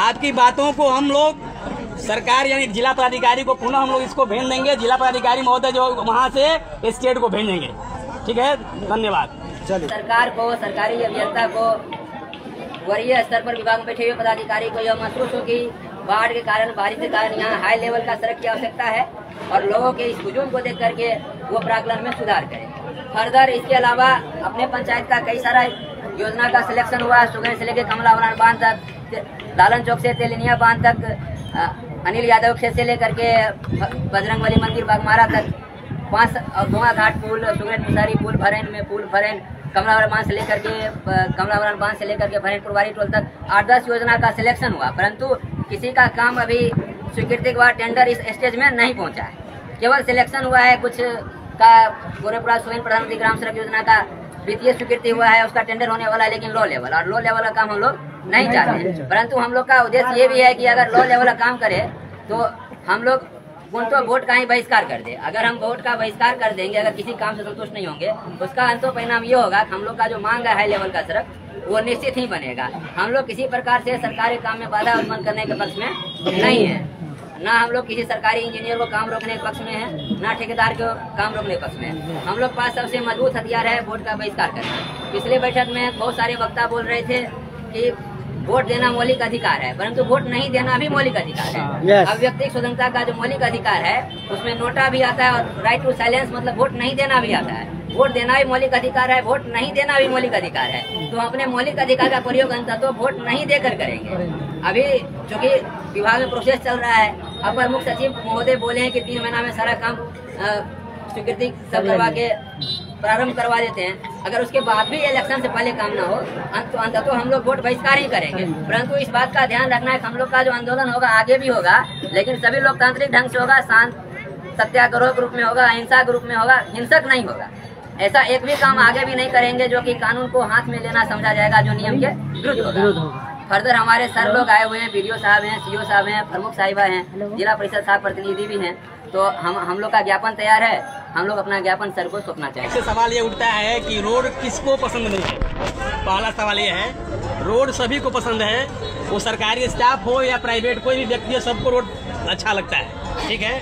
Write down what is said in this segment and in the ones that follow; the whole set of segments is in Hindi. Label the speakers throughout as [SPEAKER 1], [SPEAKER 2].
[SPEAKER 1] आपकी बातों को हम लोग सरकार यानी जिला पदाधिकारी को पुनः हम लोग इसको भेज देंगे। जिला पदाधिकारी महोदय जो वहाँ से स्टेट को भेजेंगे। ठीक है, धन्यवाद।
[SPEAKER 2] सरकार को, सरकारी अभियंता को, वरीय स्तर पर विभाग में बैठे हुए पदाधिकारी को यह महसूस हो कि बाढ़ के कारण, बारिश के कारण यहाँ हाई लेवल का सड़क की आवश्यकता है और लोगों के इस हुजूम को देख करके वो प्राकलन में सुधार करें। फर्दर इसके अलावा अपने पंचायत का कई सारा योजना का सिलेक्शन हुआ है। सुगन से लेकर कमलावरण बांध तक, लालन चौक से तेलिनिया बांध तक, अनिल यादव क्षेत्र से लेकर के बजरंगबली मंदिर बागमारा तक, 5 गोवा घाट पुल, सुगन मुसारी पुल, भरेन में पुल, भरेन कमलावरण बांध से लेकर के भरेन पुरवारी टोल तक 8-10 योजना का सिलेक्शन हुआ, परंतु किसी का काम अभी स्वीकृति के बाद टेंडर इस स्टेज में नहीं पहुंचा है। केवल सिलेक्शन हुआ है, कुछ का गोरेपुरा सुगन प्रधानमंत्री ग्राम सड़क योजना का वित्तीय स्वीकृति हुआ है, उसका टेंडर होने वाला है, लेकिन लो लेवल, और लो लेवल का काम हम लोग नहीं चाहते हैं। परंतु हम लोग का उद्देश्य ये भी है कि अगर लो लेवल का काम करे तो हम लोग तो वोट का ही बहिष्कार कर दे। अगर हम वोट का बहिष्कार कर देंगे, अगर किसी काम से संतुष्ट नहीं होंगे, उसका अंत परिणाम ये होगा कि हम लोग का जो मांग है हाई लेवल का सड़क, वो निश्चित ही बनेगा। हम लोग किसी प्रकार से सरकारी काम में बाधा उत्पन्न करने के पक्ष में नहीं है, ना हम लोग किसी सरकारी इंजीनियर को काम रोकने के पक्ष में है, ना ठेकेदार को काम रोकने के पक्ष में है। हम लोग पास सबसे मजबूत हथियार है वोट का बहिष्कार करना। पिछले बैठक में बहुत सारे वक्ता बोल रहे थे कि वोट देना मौलिक अधिकार है, परंतु वोट नहीं देना भी मौलिक अधिकार है। अब व्यक्तिगत स्वतंत्रता का जो मौलिक अधिकार है उसमें नोटा भी आता है और राइट टू साइलेंस मतलब वोट नहीं देना भी आता है। वोट देना भी मौलिक अधिकार है, वोट नहीं देना भी मौलिक अधिकार है। तो अपने मौलिक अधिकार का प्रयोग अंततः तो वोट नहीं देकर करेंगे। अभी चूँकि विभाग में प्रोसेस चल रहा है, अपर मुख्य सचिव महोदय बोले हैं कि 3 महीना में सारा काम स्वीकृति सब करवा के प्रारंभ करवा देते हैं। अगर उसके बाद भी इलेक्शन से पहले काम ना हो तो अंततः हम लोग वोट बहिष्कार ही करेंगे। परंतु इस बात का ध्यान रखना है कि हम लोग का जो आंदोलन होगा आगे भी होगा, लेकिन सभी लोकतांत्रिक ढंग से होगा, शांत सत्याग्रह के रूप में होगा, अहिंसा के रूप में होगा, हिंसक नहीं होगा। ऐसा एक भी काम आगे भी नहीं करेंगे जो कि कानून को हाथ में लेना समझा जाएगा, जो नियम के विरुद्ध होगा। फर्दर हमारे सर लोग आए हुए हैं, बीडीओ साहब हैं, सीओ साहब हैं, प्रमुख साहिबा हैं, जिला परिषद साहब प्रतिनिधि भी हैं। तो हम लोग का ज्ञापन तैयार है, हम लोग अपना ज्ञापन सर को सौंपना चाहेंगे।
[SPEAKER 1] सवाल ये उठता है कि रोड किसको पसंद नहीं है। पहला सवाल ये है, रोड सभी को पसंद है, वो सरकारी स्टाफ हो या प्राइवेट, कोई भी व्यक्ति हो, सबको रोड अच्छा लगता है। ठीक है,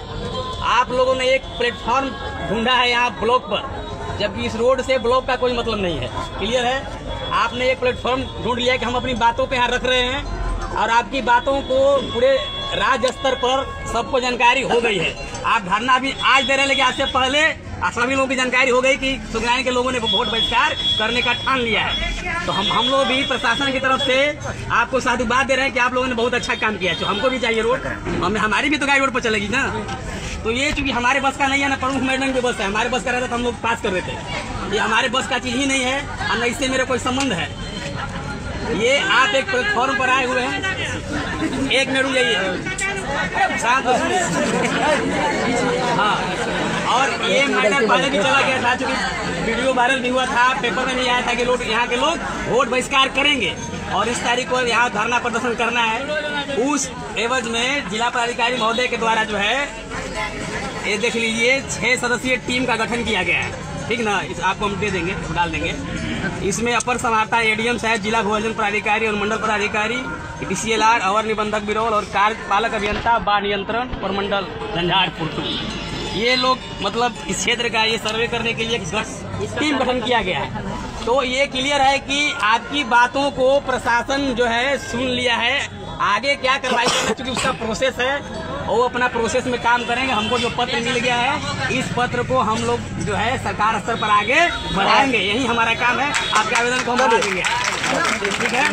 [SPEAKER 1] आप लोगों ने एक प्लेटफॉर्म ढूंढा है यहाँ ब्लॉक पर, जबकि इस रोड से ब्लॉक का कोई मतलब नहीं है। क्लियर है, आपने एक प्लेटफॉर्म ढूंढ लिया कि हम अपनी बातों को यहाँ रख रहे हैं और आपकी बातों को पूरे राज्य स्तर पर सबको जानकारी हो गई है। आप धरना भी आज दे रहे हैं, लेकिन आज से पहले सभी लोगों की जानकारी हो गई कि सुगरानी के लोगों ने वोट बहिष्कार करने का ठान लिया है। तो हम लोग भी प्रशासन की तरफ से आपको साधुवाद दे रहे हैं कि आप लोगों ने बहुत अच्छा काम किया है। तो हमको भी चाहिए रोड, हमारी भी तो गाड़ी रोड पर चलेगी ना। तो ये चूंकि हमारे बस का नहीं है ना, प्रमुख मैडम की बस है, हमारे बस का रहता तो हम लोग पास कर देते। ये हमारे बस का चीज ही नहीं है और न इससे मेरा कोई संबंध है। ये आप एक प्लेटफॉर्म पर आए हुए हैं, 1 मिनट जाइए साथ। हाँ, और ये मैटर पहले भी चला गया था, चूंकि वीडियो वायरल भी हुआ था, पेपर में भी आया था कि लोग यहाँ के लोग वोट बहिष्कार करेंगे और इस तारीख को यहाँ धरना प्रदर्शन करना है। उस एवज में जिला पदाधिकारी महोदय के द्वारा जो है, ये देख लीजिए, 6 सदस्यीय टीम का गठन किया गया है। ठीक ना, इस आपको हम दे देंगे, डाल देंगे। इसमें अपर समाहर्ता एडीएम साहब, जिला भूजल पदाधिकारी और मंडल पदाधिकारी, डीसीएलआर, अवर निबंधक बिरौल और कार्यपालक अभियंता बाढ़ नियंत्रण और मंडल झंझारपुर, ये लोग मतलब इस क्षेत्र का ये सर्वे करने के लिए टीम गठन किया गया है। तो ये क्लियर है कि आपकी बातों को प्रशासन जो है सुन लिया है। आगे क्या कार्रवाई करना, क्योंकि उसका प्रोसेस है और वो अपना प्रोसेस में काम करेंगे। हमको जो पत्र मिल गया है, इस पत्र को हम लोग जो है सरकार स्तर पर आगे बढ़ाएंगे। यही हमारा काम है। आपके आवेदन को हम बढ़ा देंगे। ठीक है।